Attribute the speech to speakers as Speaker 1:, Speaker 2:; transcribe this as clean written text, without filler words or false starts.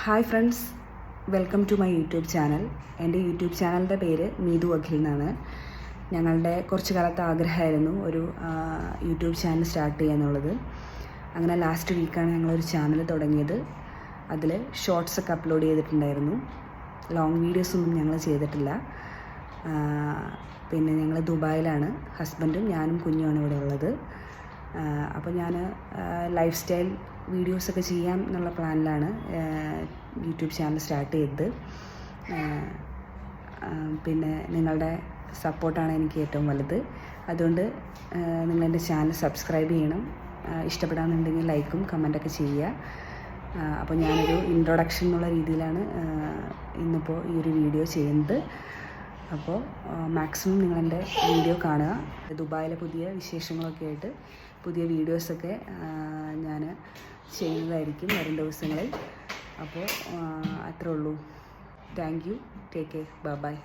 Speaker 1: Hi friends, welcome to my YouTube channel. എൻ്റെ YouTube ചാനലിൻ്റെ പേര് നീതു അഖിൽ എന്നാണ്. ഞങ്ങളുടെ കുറച്ച് കാലത്തെ ആഗ്രഹമായിരുന്നു ഒരു യൂട്യൂബ് ചാനൽ സ്റ്റാർട്ട് ചെയ്യുക എന്നുള്ളത്. അങ്ങനെ ലാസ്റ്റ് വീക്കാണ് ഞങ്ങളൊരു ചാനൽ തുടങ്ങിയത്. അതിൽ ഷോർട്സൊക്കെ അപ്ലോഡ് ചെയ്തിട്ടുണ്ടായിരുന്നു. ലോങ് വീഡിയോസൊന്നും ഞങ്ങൾ ചെയ്തിട്ടില്ല. പിന്നെ ഞങ്ങൾ ദുബായിലാണ്. ഹസ്ബൻഡും ഞാനും കുഞ്ഞുമാണ് ഇവിടെ ഉള്ളത്. അപ്പോൾ ഞാൻ ലൈഫ് സ്റ്റൈൽ വീഡിയോസൊക്കെ ചെയ്യാം എന്നുള്ള പ്ലാനിലാണ് യൂട്യൂബ് ചാനൽ സ്റ്റാർട്ട് ചെയ്തത്. പിന്നെ നിങ്ങളുടെ സപ്പോർട്ടാണ് എനിക്ക് ഏറ്റവും വലുത്. അതുകൊണ്ട് നിങ്ങളെൻ്റെ ചാനൽ സബ്സ്ക്രൈബ് ചെയ്യണം. ഇഷ്ടപ്പെടാമെന്നുണ്ടെങ്കിൽ ലൈക്കും കമൻറ്റൊക്കെ ചെയ്യുക. അപ്പോൾ ഞാനൊരു ഇൻട്രൊഡക്ഷൻ എന്നുള്ള രീതിയിലാണ് ഇന്നിപ്പോൾ ഈ ഒരു വീഡിയോ ചെയ്യുന്നത്. അപ്പോൾ മാക്സിമം നിങ്ങളെൻ്റെ വീഡിയോ കാണുക. ദുബായിലെ പുതിയ വിശേഷങ്ങളൊക്കെ ആയിട്ട് പുതിയ വീഡിയോസൊക്കെ ഞാൻ ചെയ്യുന്നതായിരിക്കും വരും ദിവസങ്ങളിൽ. അപ്പോൾ അത്രേ ഉള്ളൂ. Thank you. Take care. By.